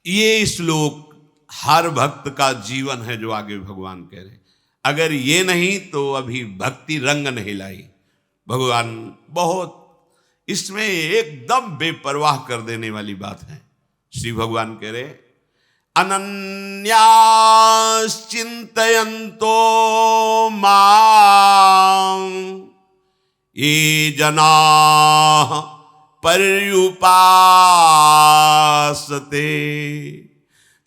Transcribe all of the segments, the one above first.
ये श्लोक हर भक्त का जीवन है, जो आगे भगवान कह रहे हैं। अगर ये नहीं तो अभी भक्ति रंग नहीं लाई। भगवान बहुत इसमें एकदम बेपरवाह कर देने वाली बात है। श्री भगवान कह रहे अनन्यास चिंतयन्तो मां ये जना पर्युपासते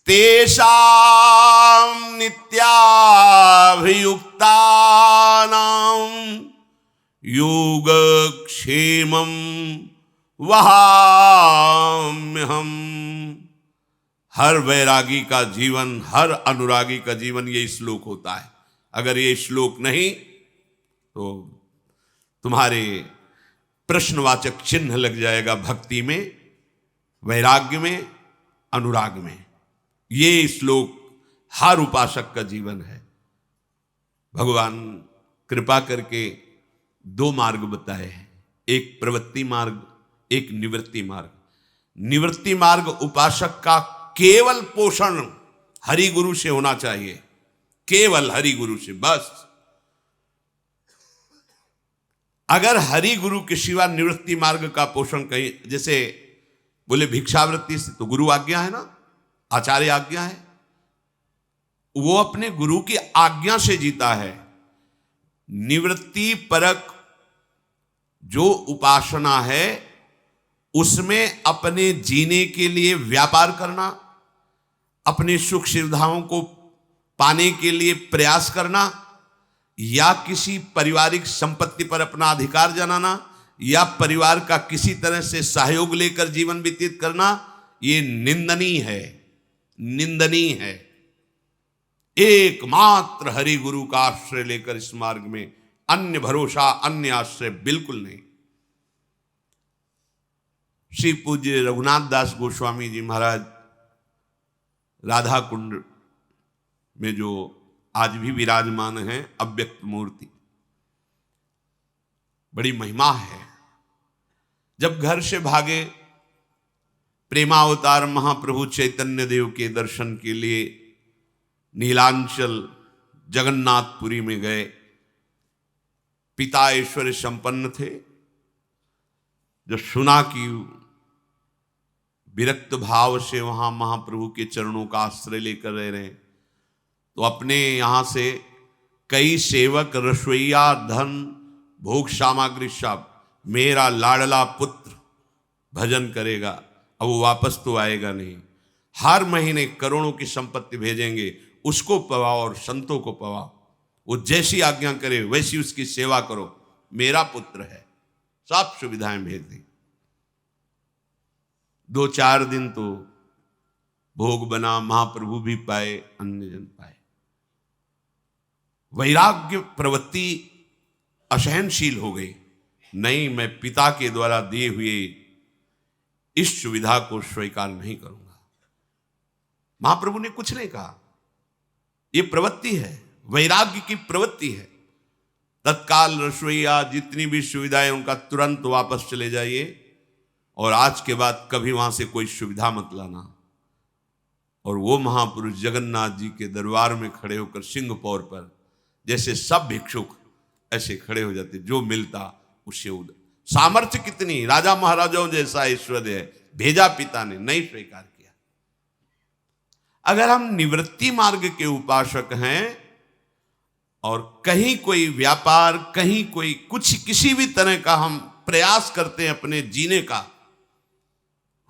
तेषां नित्याभियुक्तानां योगक्षेमं वहाम्यहम्। हर वैरागी का जीवन, हर अनुरागी का जीवन ये श्लोक होता है। अगर ये श्लोक नहीं तो तुम्हारे प्रश्नवाचक चिन्ह लग जाएगा भक्ति में, वैराग्य में, अनुराग में। ये श्लोक हर उपासक का जीवन है। भगवान कृपा करके दो मार्ग बताए हैं, एक प्रवृत्ति मार्ग, एक निवृत्ति मार्ग। निवृत्ति मार्ग उपासक का केवल पोषण हरि गुरु से होना चाहिए, केवल हरि गुरु से बस। अगर हरि गुरु के सिवा निवृत्ति मार्ग का पोषण कहीं, जैसे बोले भिक्षावृत्ति से, तो गुरु आज्ञा है ना, आचार्य आज्ञा है, वो अपने गुरु की आज्ञा से जीता है। निवृत्ति परक जो उपासना है उसमें अपने जीने के लिए व्यापार करना, अपनी सुख सुविधाओं को पाने के लिए प्रयास करना, या किसी पारिवारिक संपत्ति पर अपना अधिकार जनाना, या परिवार का किसी तरह से सहयोग लेकर जीवन व्यतीत करना, ये निंदनीय है, निंदनीय है। एकमात्र हरि गुरु का आश्रय लेकर इस मार्ग में, अन्य भरोसा, अन्य आश्रय बिल्कुल नहीं। श्री पूज्य रघुनाथ दास गोस्वामी जी महाराज राधा कुंड में जो आज भी विराजमान है, अव्यक्त मूर्ति, बड़ी महिमा है। जब घर से भागे प्रेमावतार महाप्रभु चैतन्य देव के दर्शन के लिए नीलांचल जगन्नाथपुरी में गए, पिता ऐश्वर्य संपन्न थे। जब सुना कि विरक्त भाव से वहां महाप्रभु के चरणों का आश्रय लेकर रह रहे हैं, तो अपने यहां से कई सेवक, रसोइया, धन, भोग सामग्री सब, मेरा लाडला पुत्र भजन करेगा, अब वो वापस तो आएगा नहीं, हर महीने करोड़ों की संपत्ति भेजेंगे, उसको पवाओ और संतों को पवाओ, वो जैसी आज्ञा करे वैसी उसकी सेवा करो, मेरा पुत्र है, सब सुविधाएं भेज दी। 2-4 दिन तो भोग बना, महाप्रभु भी पाए, अन्य जन पाए। वैराग्य प्रवृत्ति असहनशील हो गई। नहीं, मैं पिता के द्वारा दिए हुए इस सुविधा को स्वीकार नहीं करूंगा। महाप्रभु ने कुछ नहीं कहा, ये प्रवृत्ति है, वैराग्य की प्रवृत्ति है। तत्काल रसोइया जितनी भी सुविधाएं उनका तुरंत वापस चले जाइए, और आज के बाद कभी वहां से कोई सुविधा मत लाना। और वो महापुरुष जगन्नाथ जी के दरबार में खड़े होकर सिंहपौर पर जैसे सब भिक्षुक ऐसे खड़े हो जाते, जो मिलता उससे उधर। सामर्थ्य कितनी, राजा महाराजाओं जैसा ऐश्वर्य है, भेजा पिता ने, नहीं स्वीकार किया। अगर हम निवृत्ति मार्ग के उपासक हैं और कहीं कोई व्यापार, कहीं कोई कुछ, किसी भी तरह का हम प्रयास करते हैं अपने जीने का,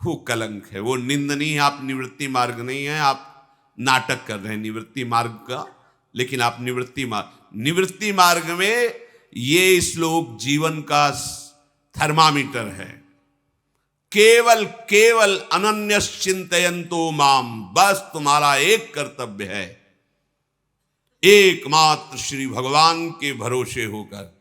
वो कलंक है, वो निंदनीय। आप निवृत्ति मार्ग नहीं है, आप नाटक कर रहे हैं निवृत्ति मार्ग का, लेकिन आप निवृत्ति मार्ग में ये श्लोक जीवन का थर्मामीटर है। केवल केवल अनन्यस चिंतयन्तो माम, बस तुम्हारा एक कर्तव्य है, एकमात्र श्री भगवान के भरोसे होकर,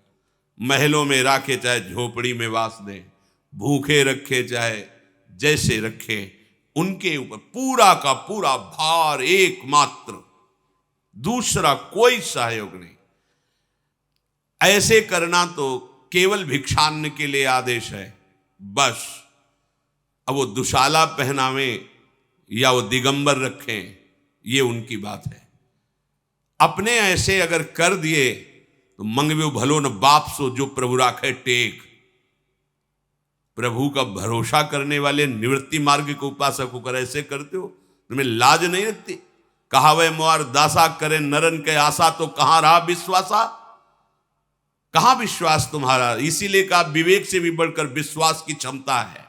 महलों में रखे चाहे झोपड़ी में वास दें, भूखे रखे चाहे जैसे रखे, उनके ऊपर पूरा का पूरा भार एकमात्र, दूसरा कोई सहयोग नहीं। ऐसे करना तो केवल भिक्षान्न के लिए आदेश है, बस। अब वो दुशाला पहनावे या वो दिगंबर रखें, ये उनकी बात है। अपने ऐसे अगर कर दिए तो मंगवे भलो न बाप सो जो प्रभु राखे टेक। प्रभु का भरोसा करने वाले निवृत्ति मार्ग के उपासक होकर ऐसे करते हो, तुम्हें लाज नहीं लगती? कहा वह मोर दासा करे नरन के आशा, तो कहां रहा विश्वासा? कहां विश्वास तुम्हारा? इसीलिए कहा विवेक से भी बढ़कर विश्वास की क्षमता है।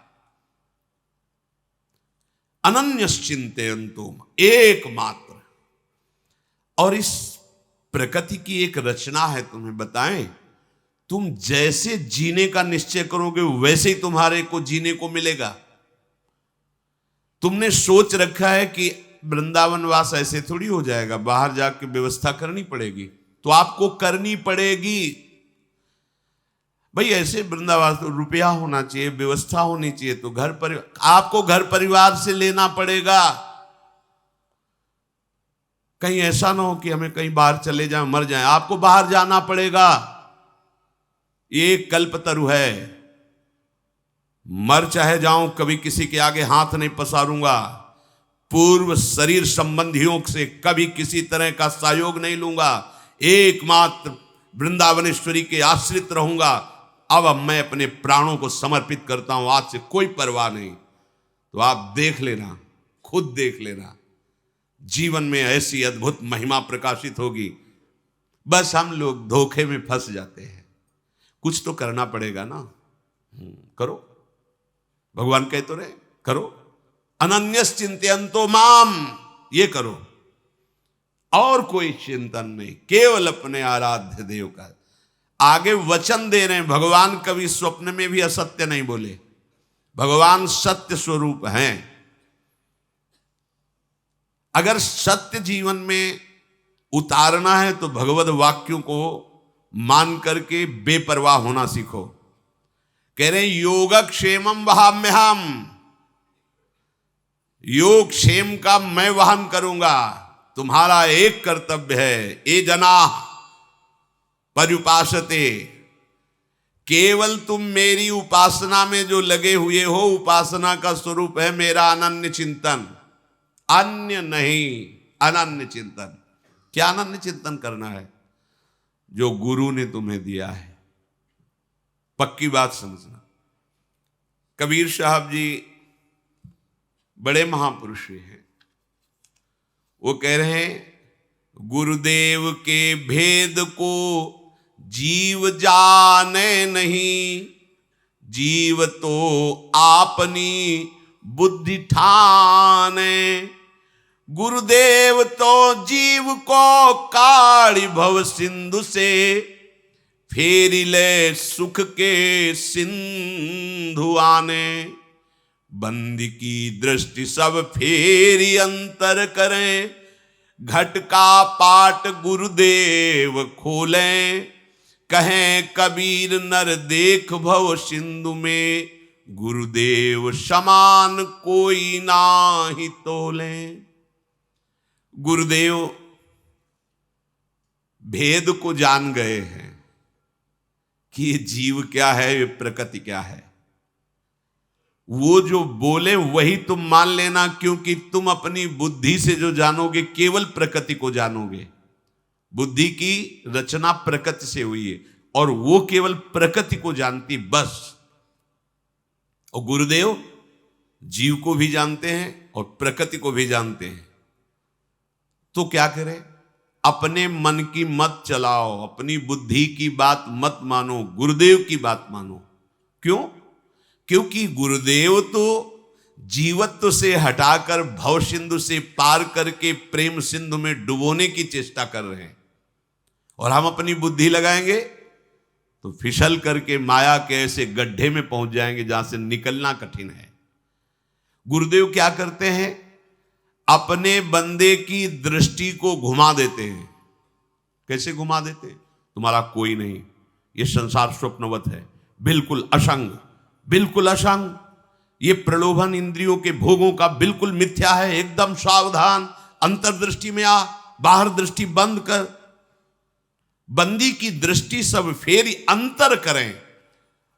अनन्यश्चिंतयन्तुम, एकमात्र। और इस प्रकृति की एक रचना है, तुम्हें बताएं, तुम जैसे जीने का निश्चय करोगे वैसे ही तुम्हारे को जीने को मिलेगा। तुमने सोच रखा है कि वृंदावन वास ऐसे थोड़ी हो जाएगा, बाहर जाके व्यवस्था करनी पड़ेगी, तो आपको करनी पड़ेगी। भाई ऐसे वृंदावन तो रुपया होना चाहिए, व्यवस्था होनी चाहिए, तो घर परिवार, आपको घर परिवार से लेना पड़ेगा। कहीं ऐसा ना हो कि हमें कहीं बाहर चले जाएं, मर जाएं, आपको बाहर जाना पड़ेगा। ये कल्पतरु है। मर चाहे जाऊं, कभी किसी के आगे हाथ नहीं पसारूंगा। पूर्व शरीर संबंधियों से कभी किसी तरह का सहयोग नहीं लूंगा। एकमात्र वृंदावनेश्वरी के आश्रित रहूंगा। अब मैं अपने प्राणों को समर्पित करता हूं, आज से कोई परवाह नहीं। तो आप देख लेना, खुद देख लेना, जीवन में ऐसी अद्भुत महिमा प्रकाशित होगी। बस हम लोग धोखे में फंस जाते हैं। कुछ तो करना पड़ेगा ना। करो, भगवान कह तो रहे, करो। अनन्यश्चिंतयन्तो माम, ये करो, और कोई चिंतन नहीं, केवल अपने आराध्य देव का। आगे वचन दे रहे हैं, भगवान कभी स्वप्न में भी असत्य नहीं बोले। भगवान सत्य स्वरूप हैं। अगर सत्य जीवन में उतारना है तो भगवत वाक्यों को मान करके बेपरवाह होना सीखो। कह रहे हैं योगक्षेमम वहाम्यहम, योग क्षेम का मैं वहन करूंगा। तुम्हारा एक कर्तव्य है, ये जना पर्युपासते, केवल तुम मेरी उपासना में जो लगे हुए हो, उपासना का स्वरूप है मेरा अनन्य चिंतन, अन्य नहीं, अनन्य चिंतन। क्या अनन्य चिंतन करना है? जो गुरु ने तुम्हें दिया है। पक्की बात समझना। कबीर साहब जी बड़े महापुरुष हैं। वो कह रहे हैं गुरुदेव के भेद को जीव जाने नहीं, जीव तो आपनी बुद्धि ठाने। गुरुदेव तो जीव को काढ़ी भव सिंधु से, फेरी ले सुख के सिंधु आने। बंदी की दृष्टि सब फेरी अंतर करें, घट का पाट गुरुदेव खोलें। कहें कबीर नर देख भव सिंधु में, गुरुदेव समान कोई नाही तोले। गुरुदेव भेद को जान गए हैं कि ये जीव क्या है, ये प्रकृति क्या है। वो जो बोले वही तुम मान लेना, क्योंकि तुम अपनी बुद्धि से जो जानोगे केवल प्रकृति को जानोगे। बुद्धि की रचना प्रकृति से हुई है और वो केवल प्रकृति को जानती, बस। और गुरुदेव जीव को भी जानते हैं और प्रकृति को भी जानते हैं। तो क्या करें? अपने मन की मत चलाओ, अपनी बुद्धि की बात मत मानो, गुरुदेव की बात मानो। क्यों? क्योंकि गुरुदेव तो जीवत्व से हटाकर भव सिंधु से पार करके प्रेम सिंधु में डुबोने की चेष्टा कर रहे हैं, और हम अपनी बुद्धि लगाएंगे तो फिसल करके माया के ऐसे गड्ढे में पहुंच जाएंगे जहां से निकलना कठिन है। गुरुदेव क्या करते हैं? अपने बंदे की दृष्टि को घुमा देते हैं। कैसे घुमा देते हैं? तुम्हारा कोई नहीं, ये संसार स्वप्नवत है, बिल्कुल असंग, बिल्कुल असंग। ये प्रलोभन इंद्रियों के भोगों का बिल्कुल मिथ्या है, एकदम सावधान। अंतर्दृष्टि में आ, बाहर दृष्टि बंद कर। बंदी की दृष्टि सब फेरी अंतर करें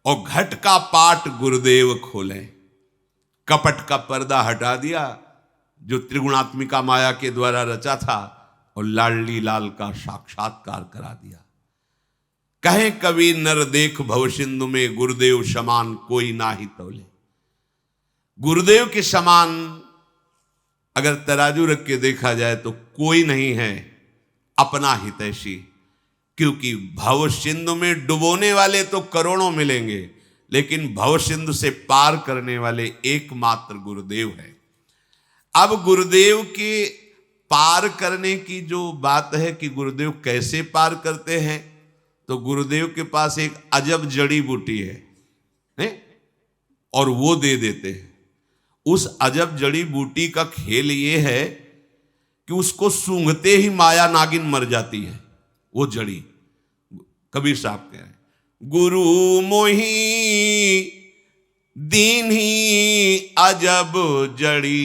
और घट का पाट गुरुदेव खोलें। कपट का पर्दा हटा दिया, जो त्रिगुणात्मिका माया के द्वारा रचा था और लाडली लाल का साक्षात्कार करा दिया। कहे कबीर नर देख भवसिंधु में गुरुदेव समान कोई ना ही तौले। गुरुदेव के समान अगर तराजू रख के देखा जाए तो कोई नहीं है अपना हितैषी, क्योंकि भवसिंधु में डुबोने वाले तो करोड़ों मिलेंगे, लेकिन भवसिंधु से पार करने वाले एकमात्र गुरुदेव है। अब गुरुदेव के पार करने की जो बात है कि गुरुदेव कैसे पार करते हैं, तो गुरुदेव के पास एक अजब जड़ी बूटी है और वो दे देते हैं। उस अजब जड़ी बूटी का खेल ये है कि उसको सूंघते ही माया नागिन मर जाती है। वो जड़ी कबीर साहब कह रहे हैं, गुरु मोही दीन ही अजब जड़ी,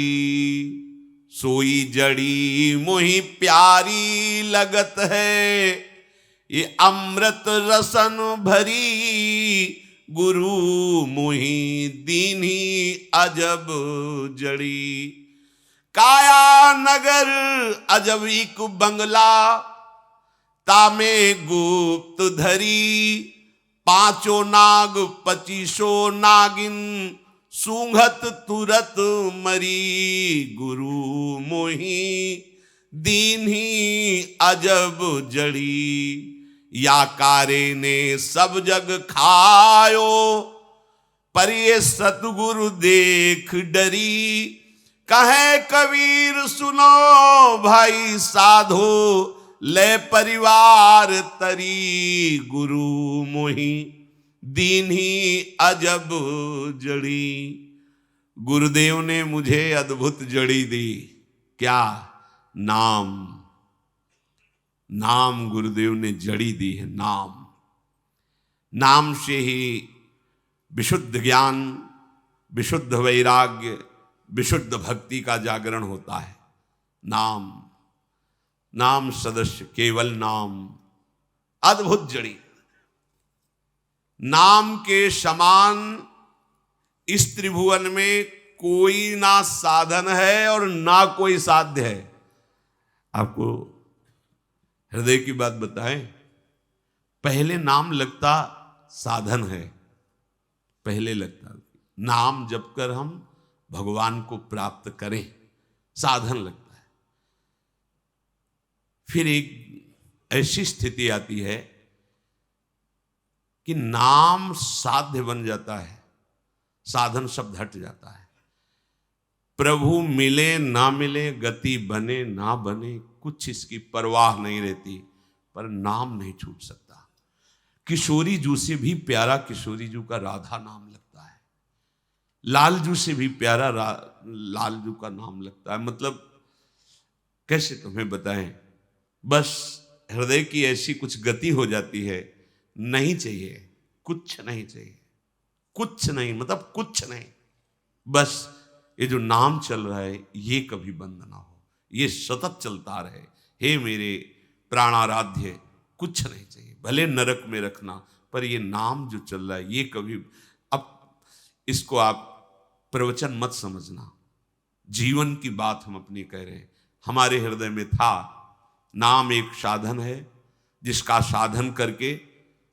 सोई जड़ी मोही प्यारी लगत है, ये अमृत रसन भरी, गुरु मोही दीन ही अजब जड़ी। काया नगर अजब एक बंगला, तामे गुप्त धरी, पांचों नाग 25 नागिन, सूंघत तुरत मरी, गुरु मोही दीन ही अजब जड़ी। या कारे ने सब जग खायो, पर ये सतगुरु देख डरी, कहे कबीर सुनो भाई साधो, ले परिवार तरी, गुरु मोही दीन ही अजब जड़ी। गुरुदेव ने मुझे अद्भुत जड़ी दी, क्या? नाम। नाम गुरुदेव ने जड़ी दी है, नाम। नाम से ही विशुद्ध ज्ञान, विशुद्ध वैराग्य, विशुद्ध भक्ति का जागरण होता है। नाम, नाम सदस्य, केवल नाम, अद्भुत जड़ी। नाम के समान इस त्रिभुवन में कोई ना साधन है और ना कोई साध्य है। आपको हृदय की बात बताएं, पहले नाम लगता साधन है, पहले लगता नाम जप कर हम भगवान को प्राप्त करें, साधन लगता है। फिर एक ऐसी स्थिति आती है कि नाम साध्य बन जाता है, साधन शब्द हट जाता है। प्रभु मिले ना मिले, गति बने ना बने, कुछ इसकी परवाह नहीं रहती, पर नाम नहीं छूट सकता। किशोरी जू से भी प्यारा किशोरी जू का राधा नाम लगता है, लालजू से भी प्यारा लालजू का नाम लगता है। मतलब कैसे तुम्हें बताएं, बस हृदय की ऐसी कुछ गति हो जाती है, नहीं चाहिए, कुछ नहीं चाहिए, कुछ नहीं, मतलब कुछ नहीं, बस ये जो नाम चल रहा है ये कभी बंद ना हो, ये सतत चलता रहे। हे मेरे प्राणाराध्य, कुछ नहीं चाहिए, भले नरक में रखना, पर ये नाम जो चल रहा है ये कभी, अब इसको आप प्रवचन मत समझना, जीवन की बात हम अपनी कह रहे हैं। हमारे हृदय में था, नाम एक साधन है जिसका साधन करके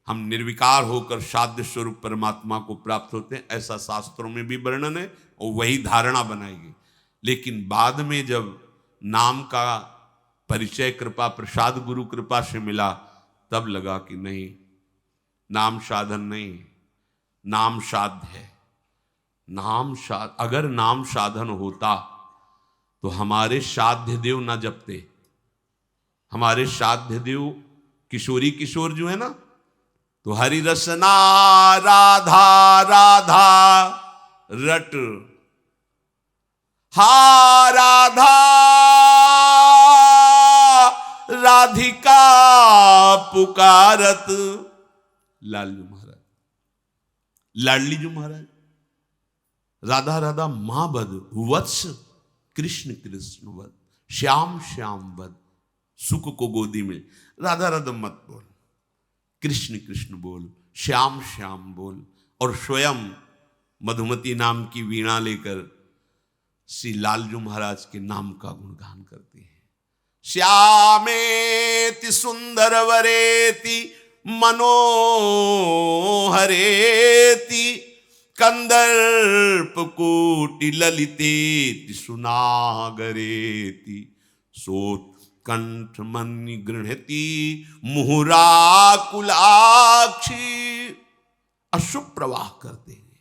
हम निर्विकार होकर साध्य स्वरूप परमात्मा को प्राप्त होते हैं, ऐसा शास्त्रों में भी वर्णन है और वही धारणा बनाएगी। लेकिन बाद में जब नाम का परिचय कृपा प्रसाद गुरु कृपा से मिला, तब लगा कि नहीं, नाम साधन नहीं, नाम साध्य है। अगर नाम साधन होता तो हमारे साध्य देव ना जपते। हमारे साध्य देव किशोरी किशोर जो है ना, तो हरि रसना राधा राधा रट, हा राधा राधिका पुकारत, लालजू महाराज, लाडली जू महाराज, राधा राधा मां बद, वत्स कृष्ण कृष्ण वद, श्याम श्याम वद, सुख को गोदी में। राधा राधा मत बोल, कृष्ण कृष्ण बोल, श्याम श्याम बोल, और स्वयं मधुमती नाम की वीणा लेकर श्री लालजू महाराज के नाम का गुणगान करती हैं। श्यामेति सुंदर वरेति मनोहरेति कंदर्प कोटि ललितेति सुनागरेति सोत्कंठ मणि गृह्णति मुहुराकुलाक्षी। अशुभ प्रवाह करते हैं।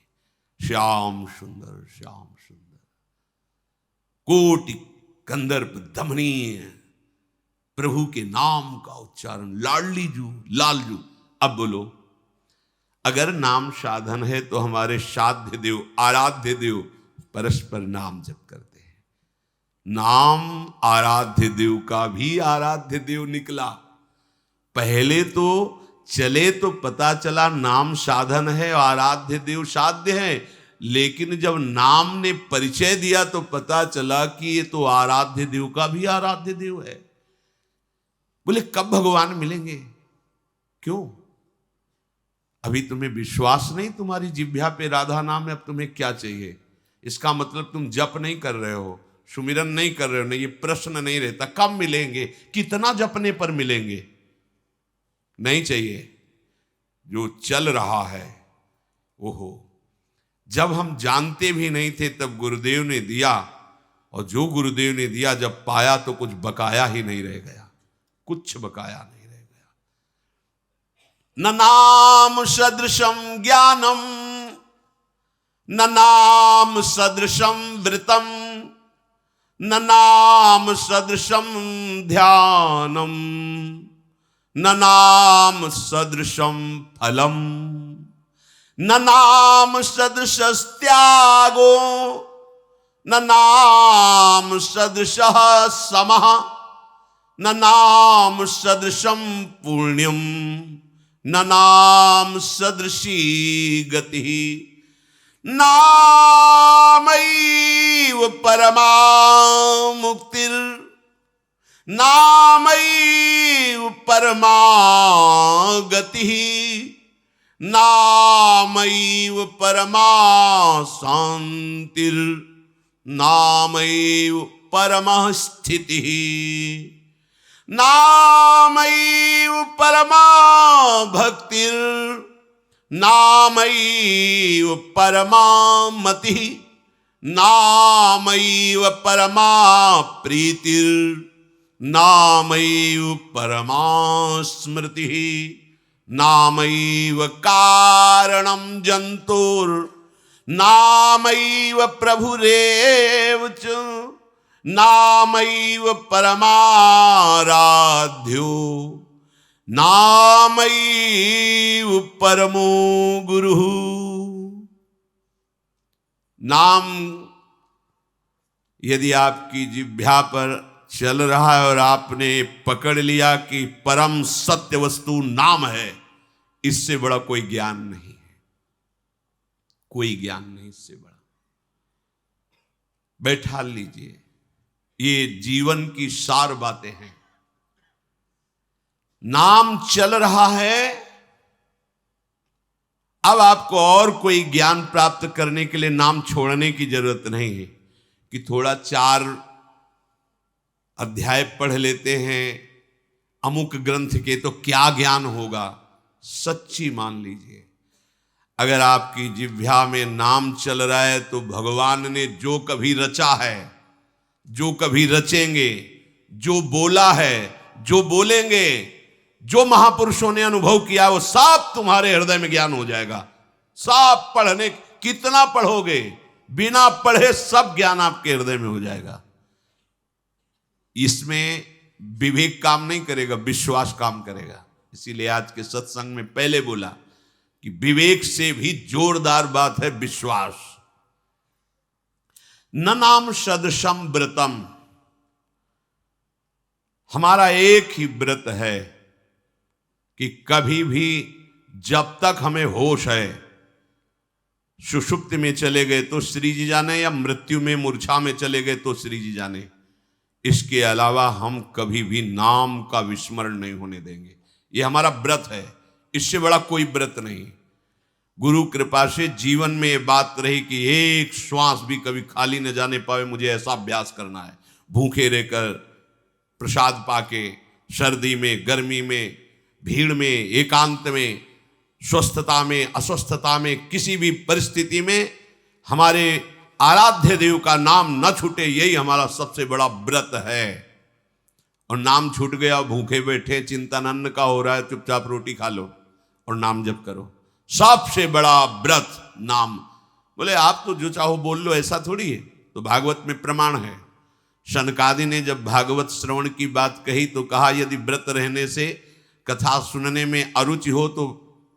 श्याम सुंदर श्याम सुंदर कोटि कंदर्प दमनीय प्रभु के नाम का उच्चारण लाडली जू लालजू। अब बोलो, अगर नाम साधन है तो हमारे साध्य देव आराध्य देव परस्पर नाम जप करते हैं। नाम आराध्य देव का भी आराध्य देव निकला। पहले तो चले तो पता चला नाम साधन है, आराध्य देव साध्य है, लेकिन जब नाम ने परिचय दिया तो पता चला कि ये तो आराध्य देव का भी आराध्य देव है। बोले कब भगवान मिलेंगे? क्यों? अभी तुम्हें विश्वास नहीं तुम्हारी जिह्वा पे राधा नाम है, अब तुम्हें क्या चाहिए? इसका मतलब तुम जप नहीं कर रहे हो, सुमिरन नहीं कर रहे हो। नहीं, ये प्रश्न नहीं रहता कब मिलेंगे, कितना जपने पर मिलेंगे। नहीं चाहिए। जो चल रहा है ओहो, जब हम जानते भी नहीं थे तब गुरुदेव ने दिया, और जो गुरुदेव ने दिया जब पाया तो कुछ बकाया ही नहीं रह गया, कुछ बकाया नहीं रह गया। न नाम सदृशम ज्ञानम न नाम सदृशम व्रतम न नाम सदृशम ध्यानम न नाम सदृशम फलम न नाम सदृश त्यागो न नाम सदृश समः न नाम सदृशम पुण्यम न नाम सदृशी गति। नामैव परमा मुक्तिर नामैव परमा गति नामैव परमा शांतिर नामैव परमः स्थितिः नामैव परमा भक्तिर नामैव परमा मतिः नामैव परमा प्रीतिर नामैव परमा स्मृतिः नामैव कारणं जन्तुर नामैव प्रभुरेव च नामैव परमाराध्यो नामैव परमो गुरुः। नाम यदि आपकी जिह्वा पर चल रहा है और आपने पकड़ लिया कि परम सत्य वस्तु नाम है, इससे बड़ा कोई ज्ञान नहीं है, कोई ज्ञान नहीं इससे बड़ा। बैठा लीजिए, ये जीवन की सार बातें हैं। नाम चल रहा है, अब आपको और कोई ज्ञान प्राप्त करने के लिए नाम छोड़ने की जरूरत नहीं है कि थोड़ा 4 अध्याय पढ़ लेते हैं अमुक ग्रंथ के तो क्या ज्ञान होगा। सच्ची मान लीजिए, अगर आपकी जिह्वा में नाम चल रहा है तो भगवान ने जो कभी रचा है, जो कभी रचेंगे, जो बोला है, जो बोलेंगे, जो महापुरुषों ने अनुभव किया, वो सब तुम्हारे हृदय में ज्ञान हो जाएगा। सब पढ़ने, कितना पढ़ोगे, बिना पढ़े सब ज्ञान आपके हृदय में हो जाएगा। इसमें विवेक काम नहीं करेगा, विश्वास काम करेगा। इसीलिए आज के सत्संग में पहले बोला कि विवेक से भी जोरदार बात है विश्वास। न नाम सदृशम व्रतम, हमारा एक ही व्रत है कि कभी भी जब तक हमें होश है, सुषुप्ति में चले गए तो श्री जी जाने, या मृत्यु में मूर्छा में चले गए तो श्री जी जाने, इसके अलावा हम कभी भी नाम का विस्मरण नहीं होने देंगे। ये हमारा व्रत है, इससे बड़ा कोई व्रत नहीं। गुरु कृपा से जीवन में ये बात रही कि एक श्वास भी कभी खाली न जाने पावे, मुझे ऐसा अभ्यास करना है। भूखे रहकर, प्रसाद पाके, सर्दी में, गर्मी में, भीड़ में, एकांत में, स्वस्थता में, अस्वस्थता में, किसी भी परिस्थिति में हमारे आराध्य देव का नाम न छूटे, यही हमारा सबसे बड़ा व्रत है। और नाम छूट गया, भूखे बैठे, चिंतन अन्न का हो रहा है, चुपचाप रोटी खा लो और नाम जप करो। सबसे बड़ा व्रत नाम। बोले आप तो जो चाहो बोल लो, ऐसा थोड़ी है। तो भागवत में प्रमाण है। शनकादि ने जब भागवत श्रवण की बात कही तो कहा यदि व्रत रहने से कथा सुनने में अरुचि हो तो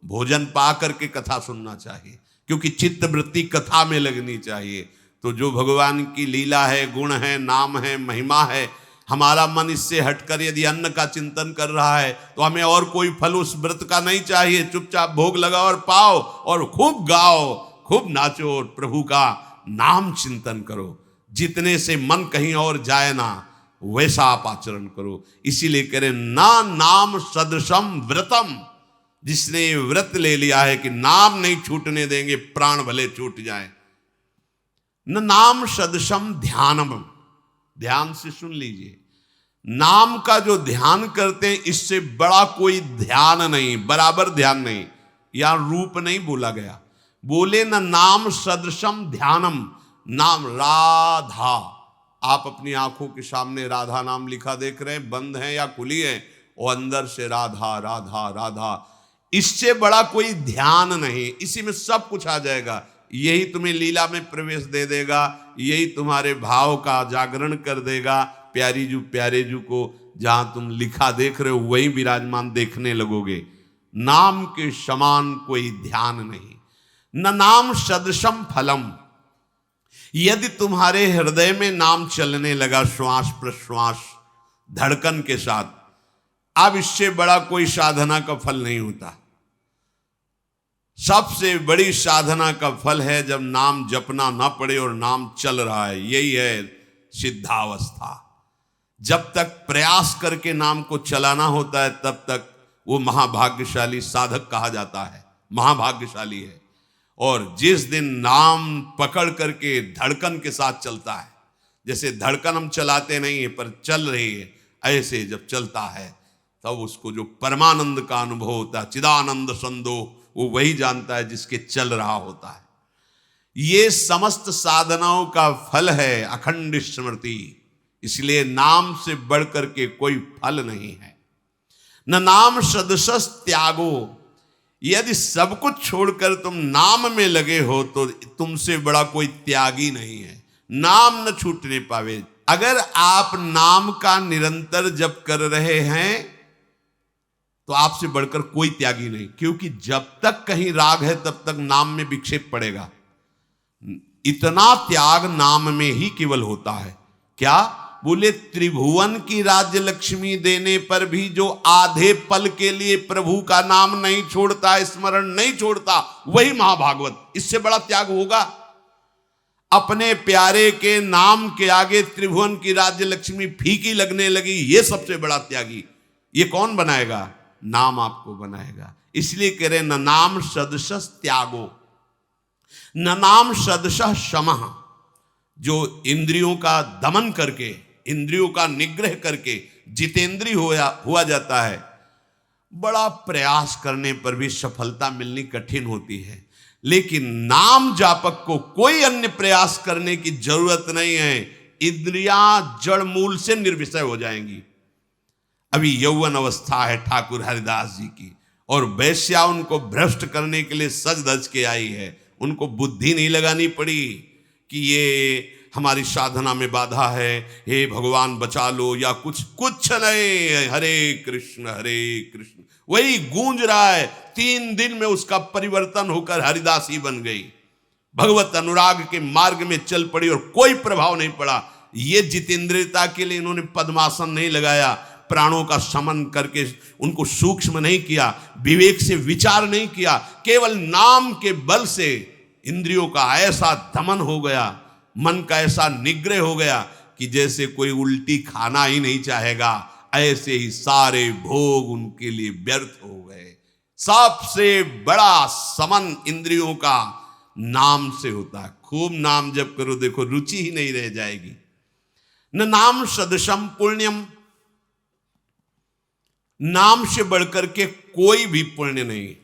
भोजन पा करके कथा सुनना चाहिए, क्योंकि चित्त वृत्ति कथा में लगनी चाहिए। तो जो भगवान की लीला है, गुण है, नाम है, महिमा है, हमारा मन इससे हटकर यदि अन्न का चिंतन कर रहा है तो हमें और कोई फल उस व्रत का नहीं चाहिए। चुपचाप भोग लगाओ और पाओ और खूब गाओ, खूब नाचो और प्रभु का नाम चिंतन करो। जितने से मन कहीं और जाए ना, वैसा आप आचरण करो। इसीलिए कह रहे ना नाम सदृशम व्रतम। जिसने व्रत ले लिया है कि नाम नहीं छूटने देंगे, प्राण भले छूट जाए। न नाम सदृशम ध्यानम। ध्यान से सुन लीजिए, नाम का जो ध्यान करते हैं इससे बड़ा कोई ध्यान नहीं, बराबर ध्यान नहीं। यहां रूप नहीं बोला गया, बोले न नाम सदृशम ध्यानम। नाम राधा, आप अपनी आंखों के सामने राधा नाम लिखा देख रहे हैं, बंद है या खुली है, और अंदर से राधा राधा राधा। इससे बड़ा कोई ध्यान नहीं, इसी में सब कुछ आ जाएगा। यही तुम्हें लीला में प्रवेश दे देगा, यही तुम्हारे भाव का जागरण कर देगा। प्यारी जू प्यारे जू को जहां तुम लिखा देख रहे हो वही विराजमान देखने लगोगे। नाम के समान कोई ध्यान नहीं। न नाम सदृशम फलम। यदि तुम्हारे हृदय में नाम चलने लगा श्वास प्रश्वास धड़कन के साथ, अब इससे बड़ा कोई साधना का फल नहीं होता। सबसे बड़ी साधना का फल है जब नाम जपना ना पड़े और नाम चल रहा है, यही है सिद्धावस्था। जब तक प्रयास करके नाम को चलाना होता है तब तक वो महाभाग्यशाली साधक कहा जाता है, महाभाग्यशाली है। और जिस दिन नाम पकड़ करके धड़कन के साथ चलता है, जैसे धड़कन हम चलाते नहीं है पर चल रही है, ऐसे जब चलता है तब उसको जो परमानंद का अनुभव होता है, चिदानंद संदोह, वो वही जानता है जिसके चल रहा होता है। ये समस्त साधनाओं का फल है अखंड स्मृति। इसलिए नाम से बढ़कर के कोई फल नहीं है। न नाम सदृश त्यागो। यदि सब कुछ छोड़कर तुम नाम में लगे हो तो तुमसे बड़ा कोई त्यागी नहीं है। नाम न छूटने पावे। अगर आप नाम का निरंतर जप कर रहे हैं तो आपसे बढ़कर कोई त्यागी नहीं, क्योंकि जब तक कहीं राग है तब तक नाम में विक्षेप पड़ेगा। इतना त्याग नाम में ही केवल होता है। क्या बोले? त्रिभुवन की राज्य लक्ष्मी देने पर भी जो आधे पल के लिए प्रभु का नाम नहीं छोड़ता, स्मरण नहीं छोड़ता, वही महाभागवत। इससे बड़ा त्याग होगा? अपने प्यारे के नाम के आगे त्रिभुवन की राज्य लक्ष्मी फीकी लगने लगी, ये सबसे बड़ा त्यागी। ये कौन बनाएगा? नाम आपको बनाएगा। इसलिए कह रहे न नाम सदृश त्यागो, न नाम सदृश शमः। जो इंद्रियों का दमन करके, इंद्रियों का निग्रह करके जितेंद्रिय हुआ जाता है, बड़ा प्रयास करने पर भी सफलता मिलनी कठिन होती है। लेकिन नाम जापक को कोई अन्य प्रयास करने की जरूरत नहीं है। इंद्रियां जड़ मूल से निर्विषय हो जाएंगी। अभी यौवन अवस्था है ठाकुर हरिदास जी की, और वैश्या उनको भ्रष्ट करने के लिए सज धज के आई है। उनको बुद्धि नहीं लगानी पड़ी कि ये हमारी साधना में बाधा है, हे भगवान बचा लो, या कुछ नहीं। हरे कृष्ण वही गूंज रहा है। 3 दिन में उसका परिवर्तन होकर हरिदास ही बन गई। भगवत अनुराग के मार्ग में चल पड़ी और कोई प्रभाव नहीं पड़ा। ये जितेंद्रियता के लिए इन्होंने पद्मासन नहीं लगाया, प्राणों का समन करके उनको सूक्ष्म नहीं किया, विवेक से विचार नहीं किया। केवल नाम के बल से इंद्रियों का ऐसा दमन हो गया, मन का ऐसा निग्रह हो गया कि जैसे कोई उल्टी खाना ही नहीं चाहेगा, ऐसे ही सारे भोग उनके लिए व्यर्थ हो गए। सबसे बड़ा समन इंद्रियों का नाम से होता है। खूब नाम जप करो, देखो रुचि ही नहीं रह जाएगी। न नाम सदृशम पुण्यम, नाम से बढ़कर के कोई भी पुण्य नहीं।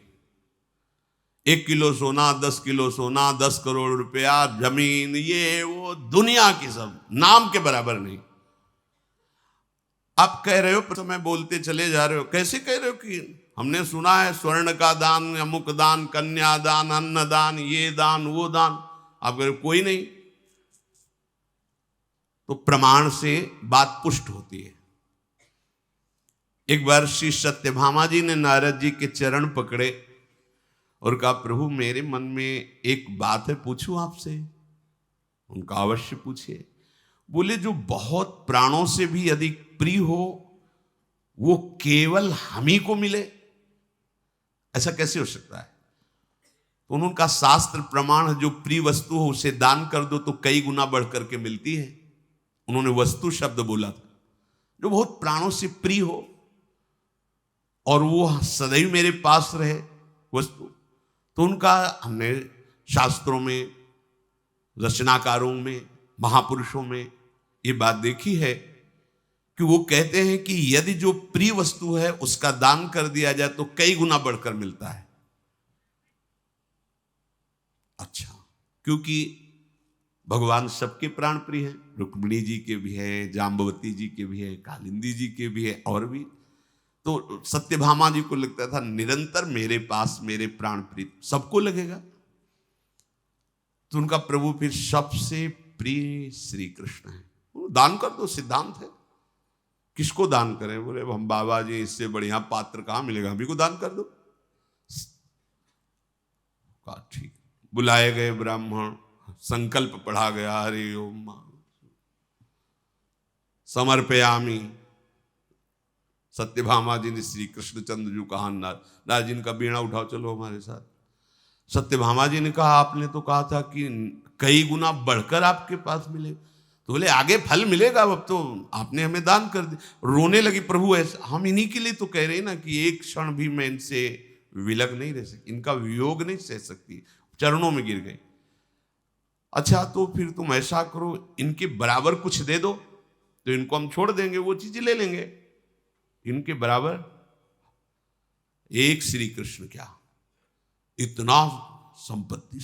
1 किलो सोना, 10 किलो सोना, 10 करोड़ रुपया, जमीन, ये वो दुनिया की सब नाम के बराबर नहीं। आप कह रहे हो, समय बोलते चले जा रहे हो, कैसे कह रहे हो कि हमने सुना है स्वर्ण का दान, अमुक दान, कन्या दान, अन्न दान, ये दान वो दान। आप कह रहे हो कोई नहीं, तो प्रमाण से बात पुष्ट होती है। एक बार श्री सत्यभामा जी ने नारद जी के चरण पकड़े और कहा, प्रभु मेरे मन में एक बात है, पूछूं आपसे? उनका अवश्य पूछिए। बोले, जो बहुत प्राणों से भी अधिक प्रिय हो वो केवल हम ही को मिले, ऐसा कैसे हो सकता है? तो उनका शास्त्र प्रमाण है, जो प्रिय वस्तु हो उसे दान कर दो तो कई गुना बढ़ करके मिलती है। उन्होंने वस्तु शब्द बोला था। जो बहुत प्राणों से प्रिय हो और वो सदैव मेरे पास रहे वस्तु, तो उनका हमने शास्त्रों में, रचनाकारों में, महापुरुषों में ये बात देखी है कि वो कहते हैं कि यदि जो प्रिय वस्तु है उसका दान कर दिया जाए तो कई गुना बढ़कर मिलता है। अच्छा, क्योंकि भगवान सबके प्राण प्रिय हैं। रुक्मिणी जी के भी है, जाम्बवती जी के भी है, कालिंदी जी के भी है, और भी। तो सत्यभामा जी को लगता था निरंतर मेरे पास मेरे प्राण प्रिय, सबको लगेगा। तो उनका प्रभु फिर सबसे प्रिय श्री कृष्ण है। दान कर दो, सिद्धांत है। किसको दान करें? बोले, हम बाबा जी, इससे बढ़िया पात्र कहां मिलेगा, हम ही को दान कर दो। कहा ठीक। बुलाए गए ब्राह्मण, संकल्प पढ़ा गया, हरि ओम समर्पयामी। सत्यभामा जी ने श्री कृष्णचंद्र जी कहा, नारद जी का बीणा उठाओ, चलो हमारे साथ। सत्यभामा जी ने कहा, आपने तो कहा था कि कई गुना बढ़कर आपके पास मिले। तो बोले, आगे फल मिलेगा, अब तो आपने हमें दान कर दिया। रोने लगी, प्रभु ऐसा, हम इन्हीं के लिए तो कह रहे हैं ना कि एक क्षण भी मैं इनसे विलग नहीं रह सकती, इनका वियोग नहीं सह सकती। चरणों में गिर गई। अच्छा, तो फिर तुम ऐसा करो, इनके बराबर कुछ दे दो तो इनको हम छोड़ देंगे, वो चीजें ले लेंगे। इनके बराबर एक श्री कृष्ण क्या, इतना संपत्ति,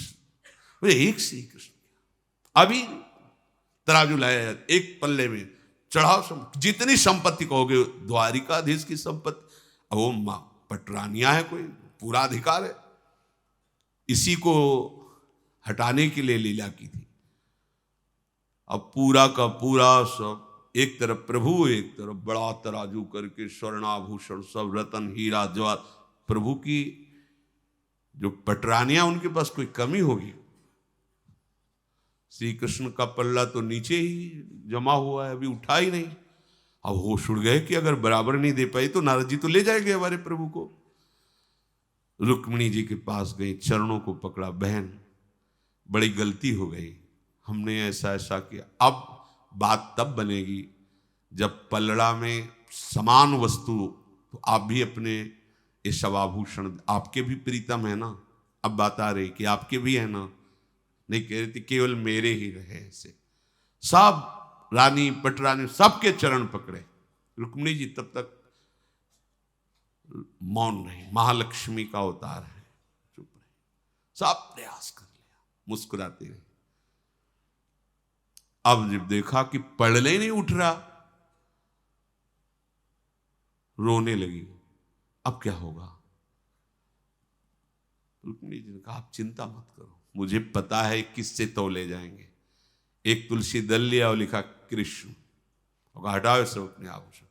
एक श्री कृष्ण क्या। अभी तराजू लाया, एक पल्ले में चढ़ाओ, जितनी संपत्ति कहोगे, द्वारिकाधीश की संपत्ति, वो पटरानिया है, कोई पूरा अधिकार है। इसी को हटाने के लिए लीला की थी। अब पूरा का पूरा सब एक तरफ प्रभु, एक तरफ बड़ा तराजू करके स्वर्णाभूषण सब, रतन हीरा जवाहर। प्रभु की जो पटरानियां, उनके पास कोई कमी होगी? श्री कृष्ण का पल्ला तो नीचे ही जमा हुआ है, अभी उठा ही नहीं। अब होश उड़ गए कि अगर बराबर नहीं दे पाई तो नारद जी तो ले जाएंगे हमारे प्रभु को। रुक्मिणी जी के पास गई, चरणों को पकड़ा, बहन बड़ी गलती हो गई, हमने ऐसा ऐसा किया। अब बात तब बनेगी जब पलड़ा में समान वस्तु, तो आप भी अपने ये सब आभूषण, आपके भी प्रीतम है ना। अब बात आ रही कि आपके भी है ना, नहीं कह रही थी केवल मेरे ही रहे। ऐसे सब रानी पटरानी सबके चरण पकड़े। रुक्मिणी जी तब तक मौन नहीं, महालक्ष्मी का अवतार है, चुप रहे। सब प्रयास कर लिया, मुस्कुराती रही। अब जब देखा कि पड़ले नहीं उठ रहा, रोने लगी। अब क्या होगा? रुक्मिणी जी ने कहा, आप चिंता मत करो, मुझे पता है किससे तौले जाएंगे। एक तुलसी दल लिया और लिखा कृष्ण, और हटाओ सब अपने आभूषण।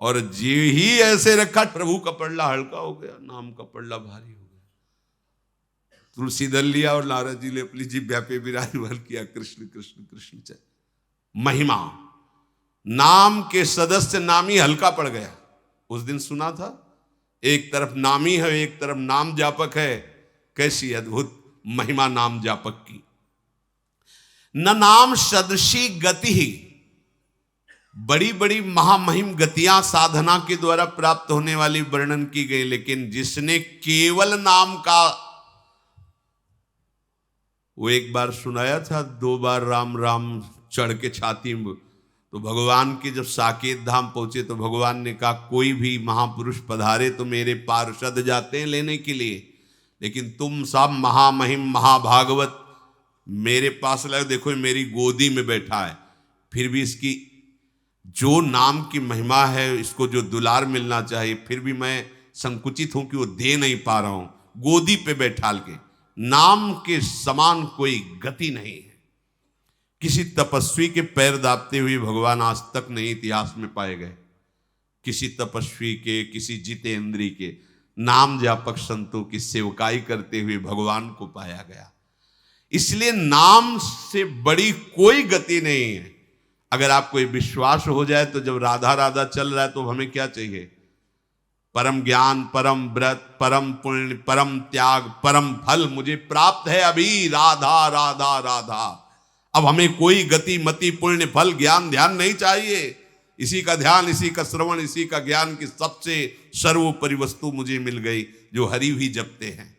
और जी ही ऐसे रखा, प्रभु का पल्ला हल्का हो गया, नाम का पल्ला भारी हो गया। तुलसी दल लिया और नारद जी ने अपनी जिह्वा पे विराजमान किया, कृष्ण कृष्ण कृष्ण चल। महिमा, नाम के सदस्य नामी हल्का पड़ गया। उस दिन सुना था, एक तरफ नामी है, एक तरफ नाम जापक है। कैसी अद्भुत महिमा नाम जापक की। न नाम सदृशी गति ही बड़ी बड़ी महामहिम गतियां साधना के द्वारा प्राप्त होने वाली वर्णन की गई, लेकिन जिसने केवल नाम का, वो एक बार सुनाया था, 2 बार राम राम चढ़ के छाती में, तो भगवान के जब साकेत धाम पहुंचे तो भगवान ने कहा कोई भी महापुरुष पधारे तो मेरे पार्षद जाते हैं लेने के लिए, लेकिन तुम सब महामहिम महाभागवत मेरे पास लगे, देखो मेरी गोदी में बैठा है, फिर भी इसकी जो नाम की महिमा है, इसको जो दुलार मिलना चाहिए, फिर भी मैं संकुचित हूं कि वो दे नहीं पा रहा हूं। गोदी पे बैठाल के, नाम के समान कोई गति नहीं है। किसी तपस्वी के पैर दाबते हुए भगवान आज तक नहीं इतिहास में पाए गए। किसी तपस्वी के, किसी जितेंद्री के, नाम जापक संतों की सेवकाई करते हुए भगवान को पाया गया। इसलिए नाम से बड़ी कोई गति नहीं है। अगर आपको ये विश्वास हो जाए तो जब राधा राधा चल रहा है तो हमें क्या चाहिए? परम ज्ञान, परम व्रत, परम पुण्य, परम त्याग, परम फल मुझे प्राप्त है अभी, राधा राधा राधा। अब हमें कोई गति मति पुण्य फल ज्ञान ध्यान नहीं चाहिए। इसी का ध्यान, इसी का श्रवण, इसी का ज्ञान की सबसे सर्वोपरि वस्तु मुझे मिल गई, जो हरि भी जपते हैं।